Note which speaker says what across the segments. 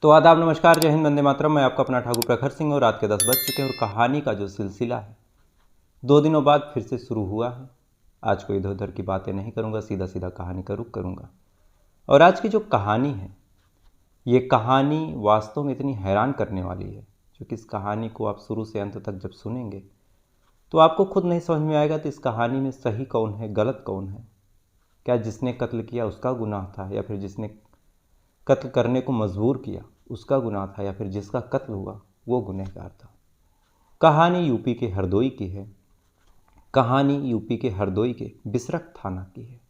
Speaker 1: तो आदाब, नमस्कार, जय हिंद, वंदे मातरम। मैं आपका अपना ठाकुर प्रखर सिंह और रात के 10 बज चुके हैं और कहानी का जो सिलसिला है 2 दिनों बाद फिर से शुरू हुआ है। आज कोई इधर उधर की बातें नहीं करूंगा, सीधा सीधा कहानी का रुख करूंगा। और आज की जो कहानी है, ये कहानी वास्तव में इतनी हैरान करने वाली है क्योंकि इस कहानी को आप शुरू से अंत तक जब सुनेंगे तो आपको खुद नहीं समझ में आएगा तो इस कहानी में सही कौन है, गलत कौन है। क्या जिसने कत्ल किया उसका गुनाह था, या फिर जिसने कत्ल करने को मजबूर किया उसका गुनाह था, या फिर जिसका कत्ल हुआ वो गुनहगार था। कहानी यूपी के हरदोई की है। कहानी यूपी के हरदोई के बिसरख थाना की है।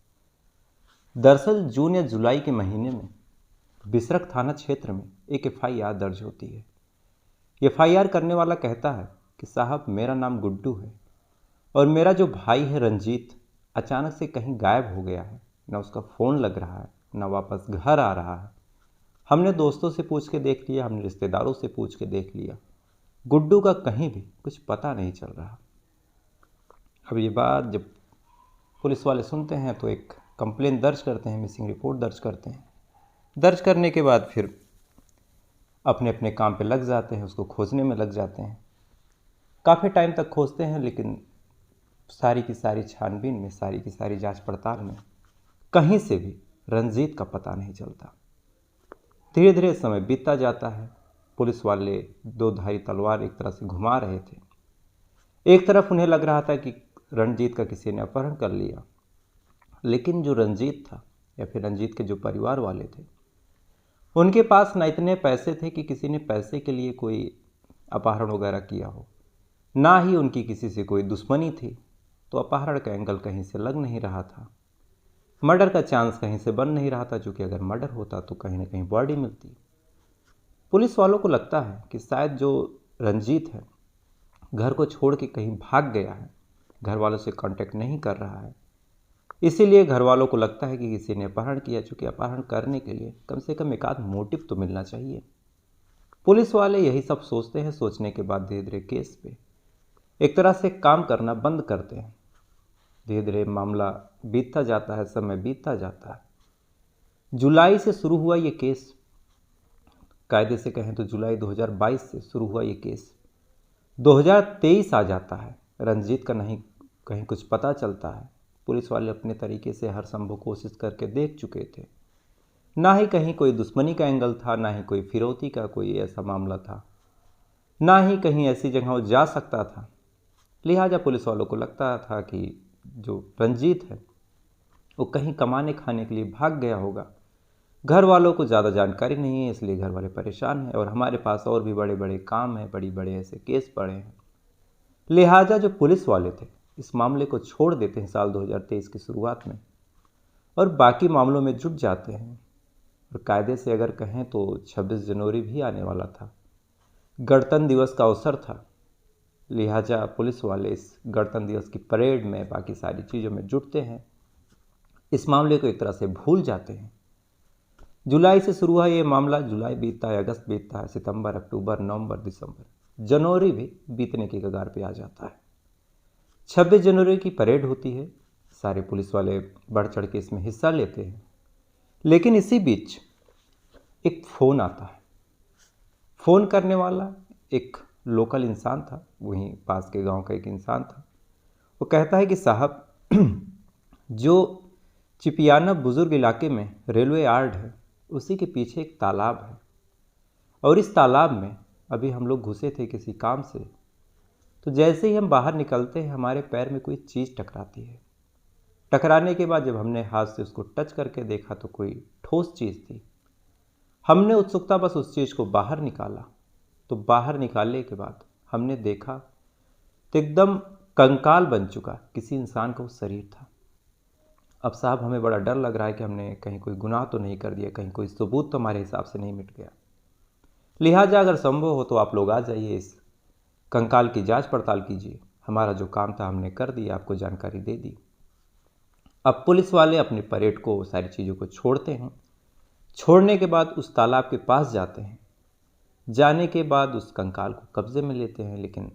Speaker 1: दरअसल जून या जुलाई के महीने में बिसरख थाना क्षेत्र में एक एफआईआर दर्ज होती है। एफआईआर करने वाला कहता है कि साहब, मेरा नाम गुड्डू है और मेरा जो भाई है रंजीत अचानक से कहीं गायब हो गया है। न उसका फ़ोन लग रहा है, न वापस घर आ रहा है। हमने दोस्तों से पूछ के देख लिया, हमने रिश्तेदारों से पूछ के देख लिया, गुड्डू का कहीं भी कुछ पता नहीं चल रहा। अब ये बात जब पुलिस वाले सुनते हैं तो एक कंप्लेन दर्ज करते हैं, मिसिंग रिपोर्ट दर्ज करते हैं। दर्ज करने के बाद फिर अपने अपने काम पे लग जाते हैं, उसको खोजने में लग जाते हैं। काफ़ी टाइम तक खोजते हैं, लेकिन सारी की सारी छानबीन में, सारी की सारी जांच पड़ताल में कहीं से भी रंजीत का पता नहीं चलता। धीरे धीरे समय बीतता जाता है। पुलिस वाले दो धारी तलवार एक तरह से घुमा रहे थे। एक तरफ उन्हें लग रहा था कि रंजीत का किसी ने अपहरण कर लिया, लेकिन जो रंजीत था या फिर रंजीत के जो परिवार वाले थे, उनके पास ना इतने पैसे थे कि किसी ने पैसे के लिए कोई अपहरण वगैरह किया हो, ना ही उनकी किसी से कोई दुश्मनी थी। तो अपहरण का एंगल कहीं से लग नहीं रहा था, मर्डर का चांस कहीं से बन नहीं रहा था, क्योंकि अगर मर्डर होता तो कहीं ना कहीं बॉडी मिलती। पुलिस वालों को लगता है कि शायद जो रंजीत है घर को छोड़ के कहीं भाग गया है, घर वालों से कांटेक्ट नहीं कर रहा है। इसीलिए घर वालों को लगता है कि किसी ने अपहरण किया, चूँकि अपहरण करने के लिए कम से कम एक आध मोटिव तो मिलना चाहिए। पुलिस वाले यही सब सोचते हैं। सोचने के बाद धीरे धीरे केस पे एक तरह से काम करना बंद करते हैं। धीरे धीरे मामला बीतता जाता है, समय बीतता जाता है। जुलाई से शुरू हुआ ये केस, कायदे से कहें तो जुलाई 2022 से शुरू हुआ ये केस 2023 आ जाता है। रंजीत का नहीं कहीं कुछ पता चलता है। पुलिस वाले अपने तरीके से हर संभव कोशिश करके देख चुके थे। ना ही कहीं कोई दुश्मनी का एंगल था, ना ही कोई फिरौती का कोई ऐसा मामला था, ना ही कहीं ऐसी जगह वो जा सकता था। लिहाजा पुलिस वालों को लगता था कि जो रंजीत है वो कहीं कमाने खाने के लिए भाग गया होगा। घर वालों को ज़्यादा जानकारी नहीं है, इसलिए घर वाले परेशान हैं और हमारे पास और भी बड़े बड़े काम हैं, बड़ी बड़े ऐसे केस पड़े हैं। लिहाजा जो पुलिस वाले थे इस मामले को छोड़ देते हैं साल 2023 की शुरुआत में और बाकी मामलों में जुट जाते हैं। और कायदे से अगर कहें तो 26 जनवरी भी आने वाला था, गणतंत्र दिवस का अवसर था। लिहाजा पुलिस वाले इस गणतंत्र दिवस की परेड में, बाकी सारी चीज़ों में जुटते हैं। इस मामले को एक तरह से भूल जाते हैं। जुलाई से शुरू हुआ ये मामला, जुलाई बीतता है, अगस्त बीतता है, सितंबर, अक्टूबर, नवंबर, दिसंबर, जनवरी भी बीतने के कगार पे आ जाता है। 26 जनवरी की परेड होती है, सारे पुलिस वाले बढ़ चढ़ के इसमें हिस्सा लेते हैं। लेकिन इसी बीच एक फ़ोन आता है। फ़ोन करने वाला एक लोकल इंसान था, वहीं पास के गांव का एक इंसान था। वो कहता है कि साहब, जो चिपियाना बुजुर्ग इलाके में रेलवे यार्ड है उसी के पीछे एक तालाब है, और इस तालाब में अभी हम लोग घुसे थे किसी काम से। तो जैसे ही हम बाहर निकलते हैं हमारे पैर में कोई चीज़ टकराती है। टकराने के बाद जब हमने हाथ से उसको टच करके देखा तो कोई ठोस चीज़ थी। हमने उत्सुकता बस उस चीज़ को बाहर निकाला। तो बाहर निकालने के बाद हमने देखा तो एकदम कंकाल बन चुका किसी इंसान का वो शरीर था। अब साहब, हमें बड़ा डर लग रहा है कि हमने कहीं कोई गुनाह तो नहीं कर दिया, कहीं कोई सबूत तो हमारे हिसाब से नहीं मिट गया। लिहाजा अगर संभव हो तो आप लोग आ जाइए, इस कंकाल की जांच पड़ताल कीजिए। हमारा जो काम था हमने कर दिया, आपको जानकारी दे दी। अब पुलिस वाले अपनी परेड को, सारी चीज़ों को छोड़ते हैं। छोड़ने के बाद उस तालाब के पास जाते हैं। जाने के बाद उस कंकाल को कब्जे में लेते हैं। लेकिन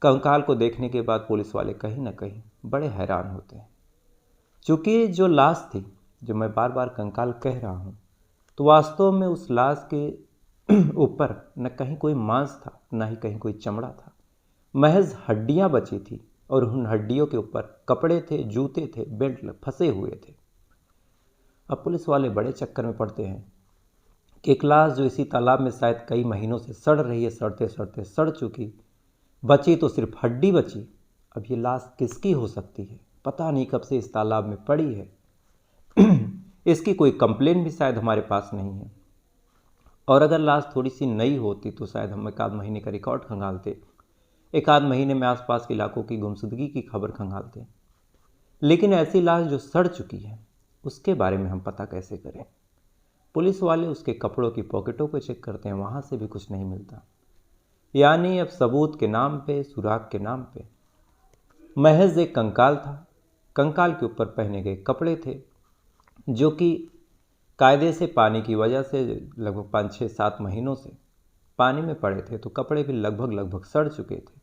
Speaker 1: कंकाल को देखने के बाद पुलिस वाले कहीं ना कहीं बड़े हैरान होते हैं, क्योंकि जो लाश थी, जो मैं बार बार कंकाल कह रहा हूँ, तो वास्तव में उस लाश के ऊपर न कहीं कोई मांस था, न ही कहीं कोई चमड़ा था। महज हड्डियां बची थी और उन हड्डियों के ऊपर कपड़े थे, जूते थे, बेल्ट फंसे हुए थे। अब पुलिस वाले बड़े चक्कर में पड़ते हैं कि एक लाश जो इसी तालाब में शायद कई महीनों से सड़ रही है, सड़ते सड़ते सड़ चुकी, बची तो सिर्फ हड्डी बची। अब ये लाश किसकी हो सकती है? पता नहीं कब से इस तालाब में पड़ी है। इसकी कोई कंप्लेन भी शायद हमारे पास नहीं है। और अगर लाश थोड़ी सी नई होती तो शायद हम एक आध महीने का रिकॉर्ड खंगालते, एक आध महीने में आसपास के इलाकों की गुमशुदगी की खबर खंगालते। लेकिन ऐसी लाश जो सड़ चुकी है, उसके बारे में हम पता कैसे करें? पुलिस वाले उसके कपड़ों की पॉकेटों को चेक करते हैं, वहाँ से भी कुछ नहीं मिलता। यानी अब सबूत के नाम पे, सुराग के नाम पे महज एक कंकाल था। कंकाल के ऊपर पहने गए कपड़े थे जो कि कायदे से पानी की वजह से लगभग 5-6-7 महीनों से पानी में पड़े थे, तो कपड़े भी लगभग सड़ चुके थे।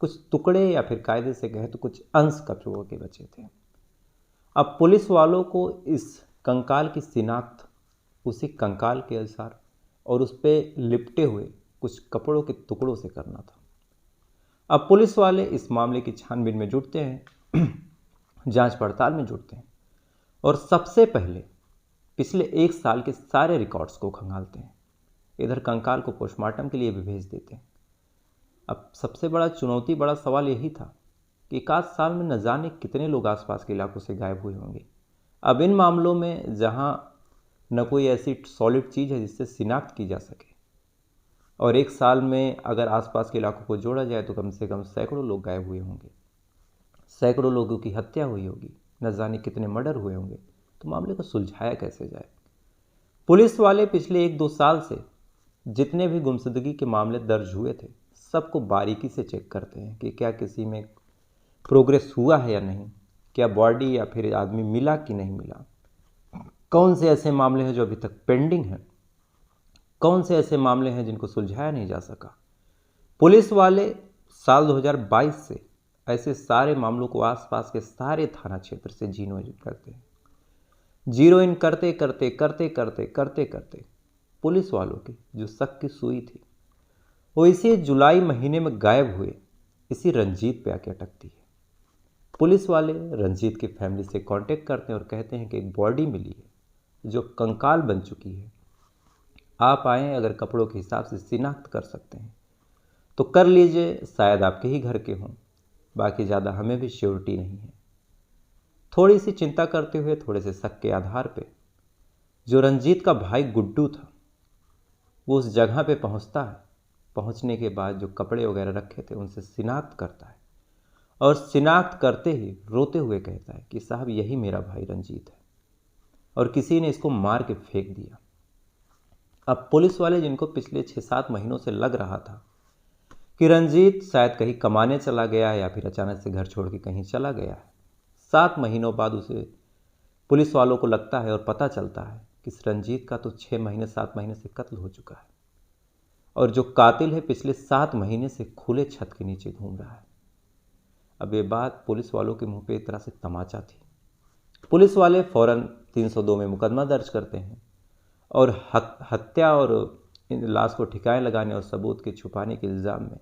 Speaker 1: कुछ टुकड़े या फिर कायदे से कहे तो कुछ अंश कपड़ों के बचे थे। अब पुलिस वालों को इस कंकाल की शिनाख्त उसी कंकाल के अनुसार और उस पर लिपटे हुए कुछ कपड़ों के टुकड़ों से करना था। अब पुलिस वाले इस मामले की छानबीन में जुटते हैं, जांच पड़ताल में जुटते हैं और सबसे पहले पिछले 1 साल के सारे रिकॉर्ड्स को खंगालते हैं। इधर कंकाल को पोस्टमार्टम के लिए भी भेज देते हैं। अब सबसे बड़ा चुनौती, बड़ा सवाल यही था कि 1 आध साल में न जाने कितने लोग आसपास के इलाकों से गायब हुए होंगे। अब इन मामलों में जहां न कोई ऐसी सॉलिड चीज़ है जिससे शिनाख्त की जा सके, और 1 साल में अगर आसपास के इलाकों को जोड़ा जाए तो कम से कम सैकड़ों लोग गायब हुए होंगे, सैकड़ों लोगों की हत्या हुई होगी, न जाने कितने मर्डर हुए होंगे, तो मामले को सुलझाया कैसे जाए? पुलिस वाले पिछले 1-2 साल से जितने भी गुमशुदगी के मामले दर्ज हुए थे, सबको बारीकी से चेक करते हैं कि क्या किसी में प्रोग्रेस हुआ है या नहीं, क्या बॉडी या फिर आदमी मिला कि नहीं मिला, कौन से ऐसे मामले हैं जो अभी तक पेंडिंग हैं, कौन से ऐसे मामले हैं जिनको सुलझाया नहीं जा सका। पुलिस वाले साल 2022 से ऐसे सारे मामलों को आसपास के सारे थाना क्षेत्र से जीरो इन करते हैं। जीरो इन करते करते करते करते करते करते पुलिस वालों की जो शक की सुई थी, वो इसी जुलाई महीने में गायब हुए इसी रंजीत पे आके अटकती है। पुलिस वाले रंजीत की फैमिली से कांटेक्ट करते हैं और कहते हैं कि एक बॉडी मिली है जो कंकाल बन चुकी है, आप आएँ, अगर कपड़ों के हिसाब से शिनाख्त कर सकते हैं तो कर लीजिए, शायद आपके ही घर के हों, बाकी ज़्यादा हमें भी श्योरिटी नहीं है। थोड़ी सी चिंता करते हुए, थोड़े से शक के आधार पे जो रंजीत का भाई गुड्डू था वो उस जगह पे पहुंचता है। पहुंचने के बाद जो कपड़े वगैरह रखे थे उनसे शिनाख्त करता है और शिनाख्त करते ही रोते हुए कहता है कि साहब यही मेरा भाई रंजीत है और किसी ने इसको मार के फेंक दिया। अब पुलिस वाले, जिनको पिछले 6-7 महीनों से लग रहा था कि रंजीत शायद कहीं कमाने चला गया है या फिर अचानक से घर छोड़ के कहीं चला गया है, 7 महीनों बाद उसे पुलिस वालों को लगता है और पता चलता है कि इस रंजीत का तो 6 महीने 7 महीने से कत्ल हो चुका है और जो कातिल है पिछले 7 महीने से खुले छत के नीचे घूम रहा है। अब ये बात पुलिस वालों के मुंह पे एक तरह से तमाचा थी। पुलिस वाले फौरन 302 में मुकदमा दर्ज करते हैं और हत्या और इन लाश को ठिकाने लगाने और सबूत के छुपाने के इल्ज़ाम में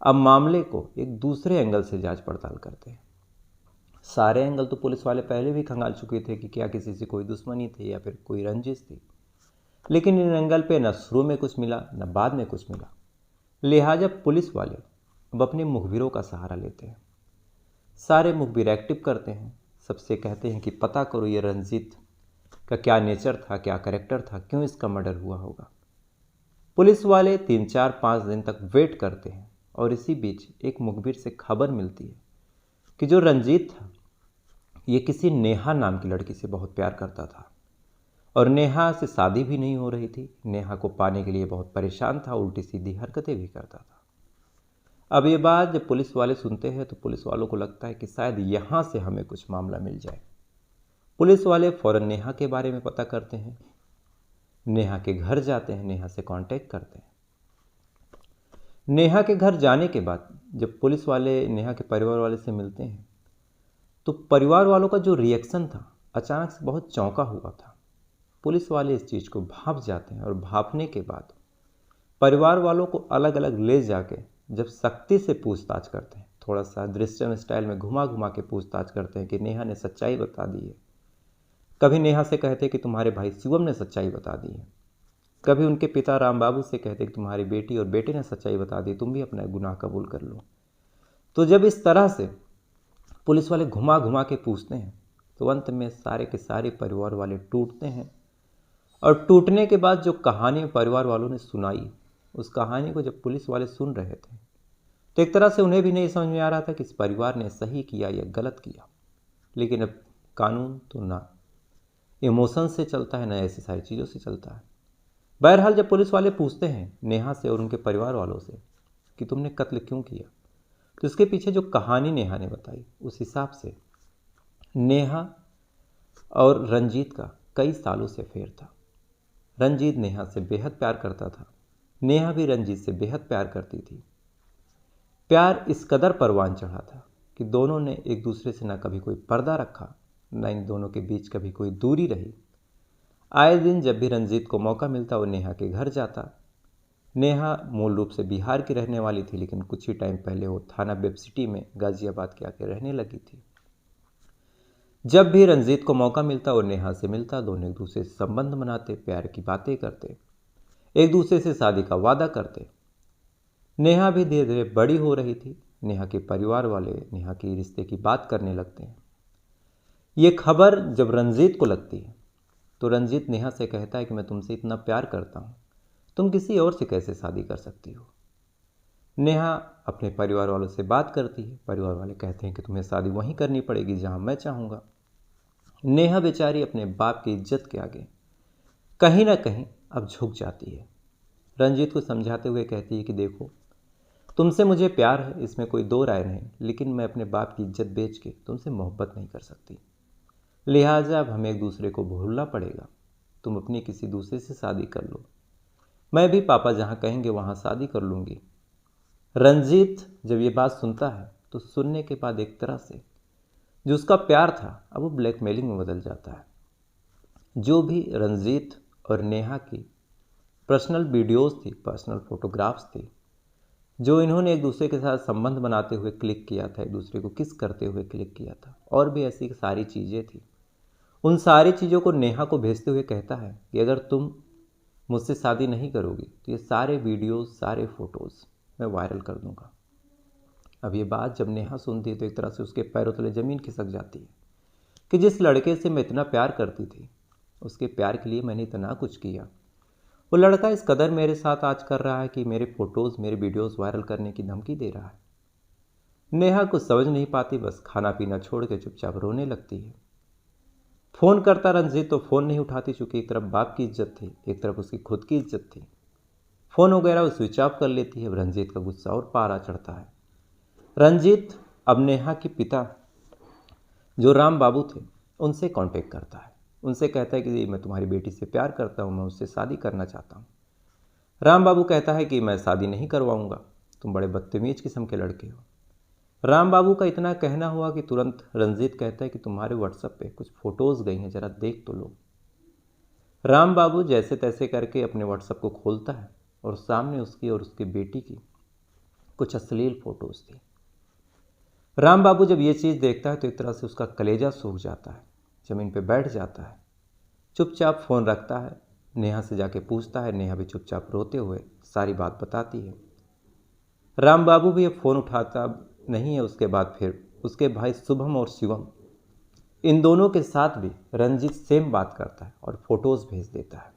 Speaker 1: अब मामले को एक दूसरे एंगल से जांच पड़ताल करते हैं। सारे एंगल तो पुलिस वाले पहले भी खंगाल चुके थे कि क्या किसी से कोई दुश्मनी थी या फिर कोई रंजिश थी, लेकिन इन एंगल पे न शुरू में कुछ मिला न बाद में कुछ मिला। लिहाजा पुलिस वाले अब अपने मुखबिरों का सहारा लेते हैं। सारे मुखबिर एक्टिव करते हैं, सबसे कहते हैं कि पता करो ये रंजीत का क्या नेचर था, क्या कैरेक्टर था, क्यों इसका मर्डर हुआ होगा। पुलिस वाले 3-4-5 दिन तक वेट करते हैं और इसी बीच एक मुखबिर से खबर मिलती है कि जो रंजीत था ये किसी नेहा नाम की लड़की से बहुत प्यार करता था और नेहा से शादी भी नहीं हो रही थी। नेहा को पाने के लिए बहुत परेशान था, उल्टी सीधी हरकतें भी करता था। अब ये बात जब पुलिस वाले सुनते हैं तो पुलिस वालों को लगता है कि शायद यहाँ से हमें कुछ मामला मिल जाए। पुलिस वाले फौरन नेहा के बारे में पता करते हैं, नेहा के घर जाते हैं, नेहा से कांटेक्ट करते हैं। नेहा के घर जाने के बाद जब पुलिस वाले नेहा के परिवार वाले से मिलते हैं तो परिवार वालों का जो रिएक्शन था, अचानक से बहुत चौंका हुआ था। पुलिस वाले इस चीज़ को भांप जाते हैं और भांपने के बाद परिवार वालों को अलग अलग ले जाके जब सख्ती से पूछताछ करते हैं, थोड़ा सा दृश्यम स्टाइल में घुमा घुमा के पूछताछ करते हैं कि नेहा ने सच्चाई बता दी है। कभी नेहा से कहते कि तुम्हारे भाई शिवम ने सच्चाई बता दी है, कभी उनके पिता राम बाबू से कहते कि तुम्हारी बेटी और बेटे ने सच्चाई बता दी, तुम भी अपना गुनाह कबूल कर लो। तो जब इस तरह से पुलिस वाले घुमा घुमा के पूछते हैं तो अंत में सारे के सारे परिवार वाले टूटते हैं। और टूटने के बाद जो कहानी परिवार वालों ने सुनाई, उस कहानी को जब पुलिस वाले सुन रहे थे तो एक तरह से उन्हें भी नहीं समझ में आ रहा था कि इस परिवार ने सही किया या गलत किया। लेकिन अब कानून तो ना इमोशन से चलता है, ना ऐसी सारी चीज़ों से चलता है। बहरहाल जब पुलिस वाले पूछते हैं नेहा से और उनके परिवार वालों से कि तुमने कत्ल क्यों किया, तो इसके पीछे जो कहानी नेहा ने बताई उस हिसाब से नेहा और रंजीत का कई सालों से अफेयर था। रंजीत नेहा से बेहद प्यार करता था, नेहा भी रंजीत से बेहद प्यार करती थी। प्यार इस कदर परवान चढ़ा था कि दोनों ने एक दूसरे से ना कभी कोई पर्दा रखा, ना इन दोनों के बीच कभी कोई दूरी रही। आए दिन जब भी रंजीत को मौका मिलता वो नेहा के घर जाता। नेहा मूल रूप से बिहार की रहने वाली थी, लेकिन कुछ ही टाइम पहले वो थाना वेब सिटी में गाजियाबाद के आके रहने लगी थी। जब भी रंजीत को मौका मिलता वो नेहा से मिलता, दोनों एक दूसरे से संबंध बनाते, प्यार की बातें करते, एक दूसरे से शादी का वादा करते। नेहा भी धीरे धीरे बड़ी हो रही थी। नेहा के परिवार वाले नेहा के रिश्ते की बात करने लगते हैं। ये खबर जब रंजीत को लगती है तो रंजीत नेहा से कहता है कि मैं तुमसे इतना प्यार करता हूँ, तुम किसी और से कैसे शादी कर सकती हो। नेहा अपने परिवार वालों से बात करती है। परिवार वाले कहते हैं कि तुम्हें शादी वहीं करनी पड़ेगी जहाँ मैं चाहूँगा। नेहा बेचारी अपने बाप की इज्जत के आगे कहीं ना कहीं अब झुक जाती है। रंजीत को समझाते हुए कहती है कि देखो, तुमसे मुझे प्यार है, इसमें कोई दो राय नहीं, लेकिन मैं अपने बाप की इज्जत बेच के तुमसे मोहब्बत नहीं कर सकती। लिहाजा अब हमें एक दूसरे को भूलना पड़ेगा। तुम अपनी किसी दूसरे से शादी कर लो, मैं भी पापा जहाँ कहेंगे वहाँ शादी कर लूँगी। रंजीत जब ये बात सुनता है तो सुनने के बाद एक तरह से जो उसका प्यार था अब वो ब्लैकमेलिंग में बदल जाता है। जो भी रंजीत और नेहा की पर्सनल वीडियोस थी, पर्सनल फोटोग्राफ्स थी, जो इन्होंने एक दूसरे के साथ संबंध बनाते हुए क्लिक किया था, एक दूसरे को किस करते हुए क्लिक किया था, और भी ऐसी सारी चीज़ें थी, उन सारी चीज़ों को नेहा को भेजते हुए कहता है कि अगर तुम मुझसे शादी नहीं करोगी तो ये सारे वीडियोस, सारे फ़ोटोज़ मैं वायरल कर दूंगा। अब ये बात जब नेहा सुनती है तो एक तरह से उसके पैरों तले ज़मीन खिसक जाती है कि जिस लड़के से मैं इतना प्यार करती थी, उसके प्यार के लिए मैंने इतना कुछ किया, वो लड़का इस कदर मेरे साथ आज कर रहा है कि मेरे फ़ोटोज़, मेरे वीडियोज़ वायरल करने की धमकी दे रहा है। नेहा कुछ समझ नहीं पाती, बस खाना पीना छोड़ के चुपचाप रोने लगती है। फ़ोन करता रंजीत तो फ़ोन नहीं उठाती, चूँकि एक तरफ बाप की इज्जत थी, एक तरफ उसकी खुद की इज्जत थी। फ़ोन वगैरह वो स्विच ऑफ कर लेती है। रंजीत का गुस्सा और पारा चढ़ता है। रंजीत अब नेहा के पिता जो राम बाबू थे उनसे कांटेक्ट करता है, उनसे कहता है कि मैं तुम्हारी बेटी से प्यार करता हूँ, मैं उससे शादी करना चाहता हूँ। राम बाबू कहता है कि मैं शादी नहीं करवाऊँगा, तुम बड़े बदतमीज किस्म के लड़के हो। राम बाबू का इतना कहना हुआ कि तुरंत रंजीत कहता है कि तुम्हारे व्हाट्सएप पे कुछ फ़ोटोज़ गई हैं, ज़रा देख तो लो। राम बाबू जैसे तैसे करके अपने व्हाट्सएप को खोलता है और सामने उसकी और उसकी बेटी की कुछ अश्लील फ़ोटोज़ थी। राम बाबू जब ये चीज़ देखता है तो एक तरह से उसका कलेजा सूख जाता है, ज़मीन पे बैठ जाता है, चुपचाप फ़ोन रखता है, नेहा से जाके पूछता है। नेहा भी चुपचाप रोते हुए सारी बात बताती है। राम बाबू भी अब फ़ोन उठाता नहीं है। उसके बाद फिर उसके भाई शुभम और शिवम, इन दोनों के साथ भी रंजीत सेम बात करता है और फ़ोटोज़ भेज देता है।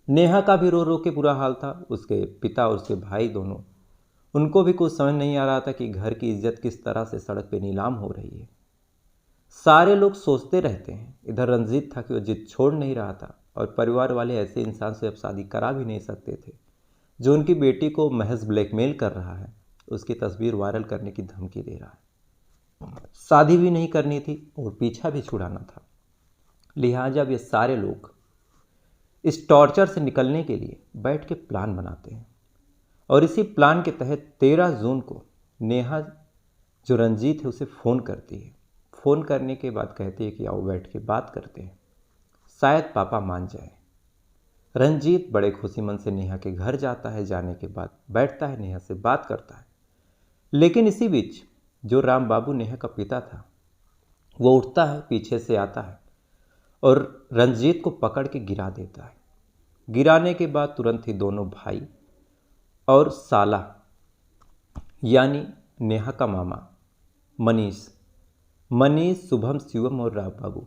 Speaker 1: नेहा का भी रो रो के बुरा हाल था। उसके पिता और उसके भाई दोनों, उनको भी कुछ समझ नहीं आ रहा था कि घर की इज्जत किस तरह से सड़क पे नीलाम हो रही है। सारे लोग सोचते रहते हैं। इधर रंजीत था कि वो जिद छोड़ नहीं रहा था, और परिवार वाले ऐसे इंसान से अब शादी करा भी नहीं सकते थे जो उनकी बेटी को महज ब्लैकमेल कर रहा है, उसकी तस्वीर वायरल करने की धमकी दे रहा है। शादी भी नहीं करनी थी और पीछा भी छुड़ाना था। लिहाजा अब ये सारे लोग इस टॉर्चर से निकलने के लिए बैठ के प्लान बनाते हैं, और इसी प्लान के तहत 13 जून को नेहा जो रंजीत है उसे फ़ोन करती है। फ़ोन करने के बाद कहती है कि आओ बैठ के बात करते हैं। शायद पापा मान जाए। रंजीत बड़े खुशी मन से नेहा के घर जाता है। जाने के बाद बैठता है, नेहा से बात करता है। लेकिन इसी बीच जो राम बाबू नेहा का पिता था वो उठता है, पीछे से आता है और रंजीत को पकड़ के गिरा देता है। गिराने के बाद तुरंत ही दोनों भाई और साला यानी नेहा का मामा मनीष, शुभम, शिवम और राम बाबू,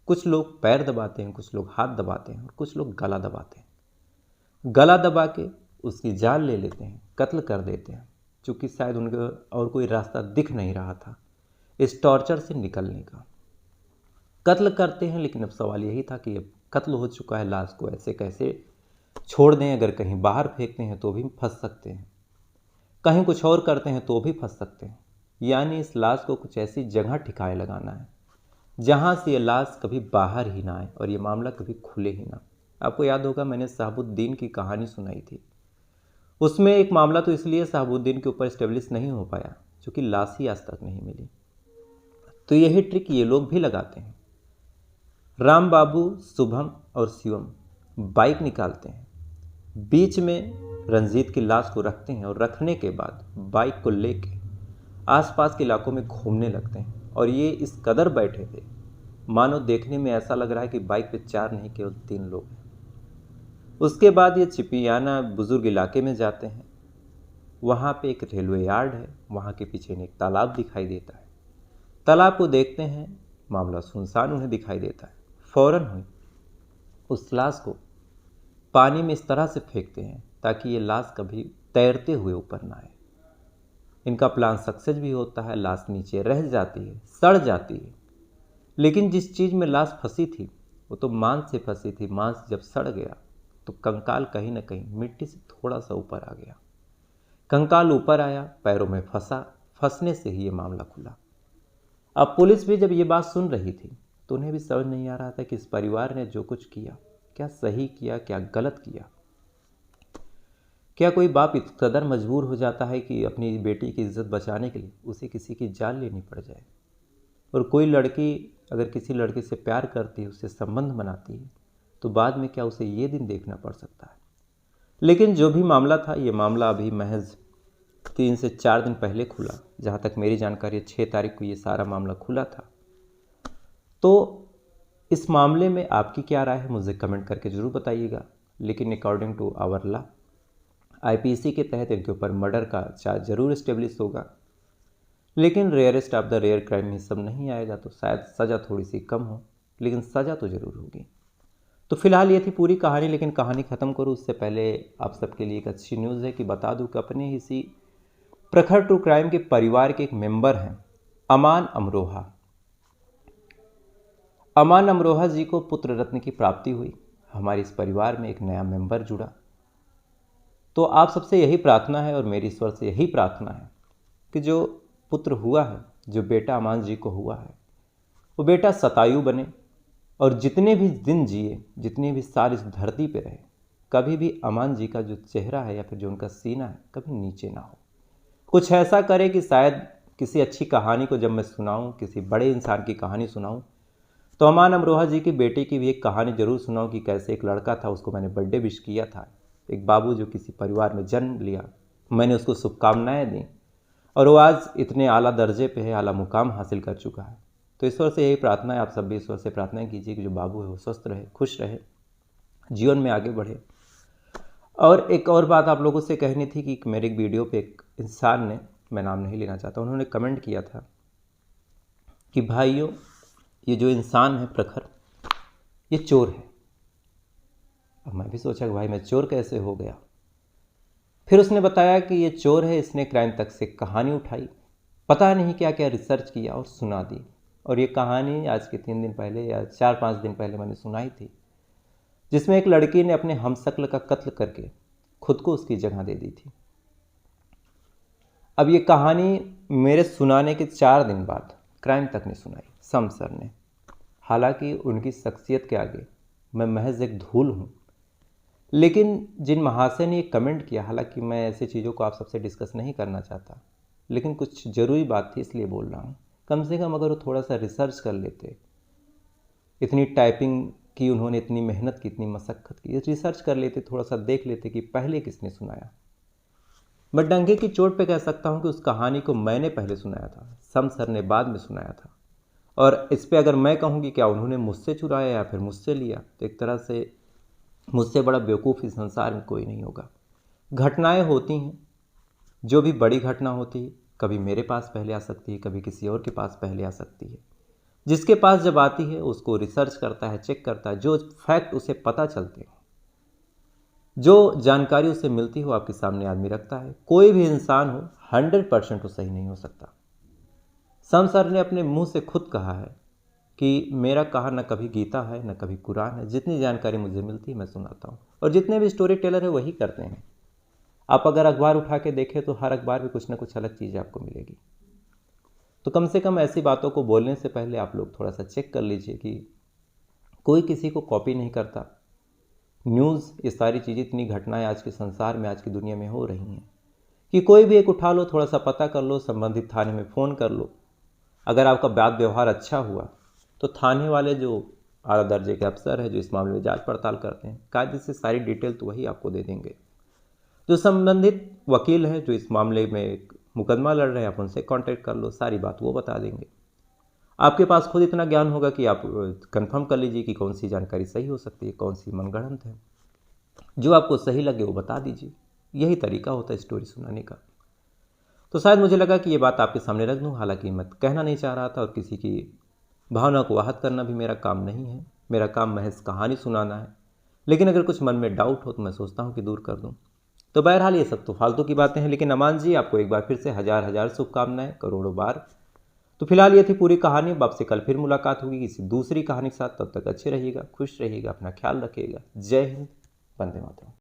Speaker 1: कुछ लोग पैर दबाते हैं, कुछ लोग हाथ दबाते हैं और कुछ लोग गला दबाते हैं। गला दबा के उसकी जान ले लेते हैं, कत्ल कर देते हैं। चूँकि शायद उनको और कोई रास्ता दिख नहीं रहा था इस टॉर्चर से निकलने का। कत्ल करते हैं, लेकिन अब सवाल यही था कि अब कत्ल हो चुका है, लाश को ऐसे कैसे छोड़ दें। अगर कहीं बाहर फेंकते हैं तो भी फंस सकते हैं, कहीं कुछ और करते हैं तो भी फंस सकते हैं। यानी इस लाश को कुछ ऐसी जगह ठिकाने लगाना है जहाँ से ये लाश कभी बाहर ही ना आए और ये मामला कभी खुले ही ना। आपको याद होगा मैंने शहाबुद्दीन की कहानी सुनाई थी। उसमें एक मामला तो इसलिए शहाबुद्दीन के ऊपर स्टेब्लिश नहीं हो पाया क्योंकि लाश ही आज तक नहीं मिली। तो यही ट्रिक ये लोग भी लगाते हैं। राम बाबू, शुभम और शिवम बाइक निकालते हैं, बीच में रंजीत की लाश को रखते हैं और रखने के बाद बाइक को लेके आसपास के इलाकों में घूमने लगते हैं। और ये इस कदर बैठे थे मानो देखने में ऐसा लग रहा है कि बाइक पे 4 नहीं केवल 3 लोग हैं। उसके बाद ये चिपियाना बुजुर्ग इलाके में जाते हैं। वहाँ पे एक रेलवे यार्ड है, वहाँ के पीछे एक तालाब दिखाई देता है। तालाब को देखते हैं, मामला सुनसान उन्हें दिखाई देता है। फौरन हुई उस लाश को पानी में इस तरह से फेंकते हैं ताकि ये लाश कभी तैरते हुए ऊपर ना आए। इनका प्लान सक्सेस भी होता है। लाश नीचे रह जाती है, सड़ जाती है। लेकिन जिस चीज़ में लाश फंसी थी वो तो मांस से फंसी थी। मांस जब सड़ गया तो कंकाल कहीं ना कहीं मिट्टी से थोड़ा सा ऊपर आ गया। कंकाल ऊपर आया, पैरों में फंसा, फंसने से ही ये मामला खुला। अब पुलिस भी जब ये बात सुन रही थी तो उन्हें भी समझ नहीं आ रहा था कि इस परिवार ने जो कुछ किया क्या सही किया क्या गलत किया। क्या कोई बाप इस कदर मजबूर हो जाता है कि अपनी बेटी की इज्जत बचाने के लिए उसे किसी की जान लेनी पड़ जाए। और कोई लड़की अगर किसी लड़के से प्यार करती है, उससे संबंध बनाती है, तो बाद में क्या उसे ये दिन देखना पड़ सकता है। लेकिन जो भी मामला था, ये मामला अभी महज 3 से 4 दिन पहले खुला। जहाँ तक मेरी जानकारी 6 तारीख को ये सारा मामला खुला था। तो इस मामले में आपकी क्या राय है मुझे कमेंट करके ज़रूर बताइएगा। लेकिन according to our law IPC के तहत इनके ऊपर मर्डर का चार्ज जरूर इस्टेब्लिश होगा। लेकिन rarest of the rare crime में सब नहीं आएगा तो शायद सज़ा थोड़ी सी कम हो, लेकिन सज़ा तो ज़रूर होगी। तो फिलहाल ये थी पूरी कहानी। लेकिन कहानी ख़त्म करूँ उससे पहले आप सबके लिए एक अच्छी न्यूज़ है कि बता दूं कि अपने इसी प्रखर ट्रू क्राइम के परिवार के एक मेंबर हैं अमान अमरोहा। अमान अमरोहा जी को पुत्र रत्न की प्राप्ति हुई। हमारे इस परिवार में एक नया मेंबर जुड़ा। तो आप सबसे यही प्रार्थना है और मेरी ईश्वर से यही प्रार्थना है कि जो पुत्र हुआ है, जो बेटा अमान जी को हुआ है, वो बेटा शतायु बने और जितने भी दिन जिए, जितने भी साल इस धरती पे रहे, कभी भी अमान जी का जो चेहरा है या फिर जो उनका सीना है कभी नीचे ना हो। कुछ ऐसा करे कि शायद किसी अच्छी कहानी को जब मैं सुनाऊं, किसी बड़े इंसान की कहानी सुनाऊं, तो अमान अमरोहा जी की बेटे की भी एक कहानी जरूर सुनाऊं कि कैसे एक लड़का था, उसको मैंने बर्थडे विश किया था। एक बाबू जो किसी परिवार में जन्म लिया, मैंने उसको शुभकामनाएं दी और वो आज इतने आला दर्जे पे है, आला मुकाम हासिल कर चुका है। तो ईश्वर से यही प्रार्थना है, आप सब भी ईश्वर से प्रार्थना कीजिए कि जो बाबू है वो स्वस्थ रहे, खुश रहे, जीवन में आगे बढ़े। और एक और बात आप लोगों से कहनी थी कि मेरे एक वीडियो पे एक इंसान ने, मैं नाम नहीं लेना चाहता, उन्होंने कमेंट किया था कि भाइयों ये जो इंसान है प्रखर, ये चोर है। अब मैं भी सोचा कि भाई मैं चोर कैसे हो गया। फिर उसने बताया कि ये चोर है, इसने क्राइम तक से कहानी उठाई, पता नहीं क्या क्या रिसर्च किया और सुना दी। और ये कहानी आज के 3 दिन पहले या 4-5 दिन पहले मैंने सुनाई थी, जिसमें एक लड़की ने अपने हमशक्ल का कत्ल करके खुद को उसकी जगह दे दी थी। अब ये कहानी मेरे सुनाने के 4 दिन बाद क्राइम तक ने सुनाई, शम सर ने। हालांकि उनकी शख्सियत के आगे मैं महज एक धूल हूँ। लेकिन जिन महाशय ने ये कमेंट किया, हालांकि मैं ऐसी चीज़ों को आप सबसे डिस्कस नहीं करना चाहता, लेकिन कुछ ज़रूरी बात थी इसलिए बोल रहा हूँ। कम से कम अगर वो थोड़ा सा रिसर्च कर लेते, इतनी टाइपिंग कि उन्होंने इतनी मेहनत की, इतनी मशक्क़त की। रिसर्च कर लेते, थोड़ा सा देख लेते कि पहले किसने सुनाया। मैं डंके की चोट पे कह सकता हूँ कि उस कहानी को मैंने पहले सुनाया था, शम्स सर ने बाद में सुनाया था। और इस पे अगर मैं कहूँ कि क्या उन्होंने मुझसे चुराया या फिर मुझसे लिया, तो एक तरह से मुझसे बड़ा बेवकूफ़ इस संसार में कोई नहीं होगा। घटनाएं होती हैं, जो भी बड़ी घटना होती है, कभी मेरे पास पहले आ सकती है, कभी किसी और के पास पहले आ सकती है। जिसके पास जब आती है उसको रिसर्च करता है, चेक करता है, जो फैक्ट उसे पता चलते हैं, जो जानकारी उसे मिलती हो, आपके सामने आदमी रखता है। कोई भी इंसान हो 100% वो सही नहीं हो सकता। शम्स सर ने अपने मुंह से खुद कहा है कि मेरा कहा न कभी गीता है न कभी कुरान है, जितनी जानकारी मुझे मिलती है मैं सुनाता हूँ। और जितने भी स्टोरी टेलर है वही करते हैं। आप अगर अखबार उठा के देखें तो हर अखबार में कुछ ना कुछ अलग चीज़ आपको मिलेगी। तो कम से कम ऐसी बातों को बोलने से पहले आप लोग थोड़ा सा चेक कर लीजिए कि कोई किसी को कॉपी नहीं करता। न्यूज़, ये सारी चीज़ें, इतनी घटनाएं आज के संसार में, आज की दुनिया में हो रही हैं कि कोई भी एक उठा लो, थोड़ा सा पता कर लो, संबंधित थाने में फ़ोन कर लो। अगर आपका बात व्यवहार अच्छा हुआ तो थाने वाले जो आला दर्जे के अफसर है, जो इस मामले में जांच पड़ताल करते हैं, कायदे से सारी डिटेल तो वही आपको दे देंगे। जो संबंधित वकील है जो इस मामले में एक मुकदमा लड़ रहे हैं, आप उनसे कांटेक्ट कर लो, सारी बात वो बता देंगे। आपके पास खुद इतना ज्ञान होगा कि आप कंफर्म कर लीजिए कि कौन सी जानकारी सही हो सकती है, कौन सी मनगढ़ंत है। जो आपको सही लगे वो बता दीजिए। यही तरीका होता है स्टोरी सुनाने का। तो शायद मुझे लगा कि ये बात आपके सामने रख दूँ। हालांकि मैं कहना नहीं चाह रहा था और किसी की भावना को आहत करना भी मेरा काम नहीं है। मेरा काम महज कहानी सुनाना है। लेकिन अगर कुछ मन में डाउट हो तो मैं सोचता हूँ कि दूर कर दूँ। तो बहरहाल ये सब तो फालतू की बातें हैं। लेकिन अमान जी, आपको एक बार फिर से हज़ार हज़ार शुभकामनाएं, करोड़ों बार। तो फिलहाल ये थी पूरी कहानी। अब आपसे कल फिर मुलाकात होगी किसी दूसरी कहानी के साथ। तब तक अच्छे रहिएगा, खुश रहिएगा, अपना ख्याल रखिएगा। जय हिंद, वंदे मातरम।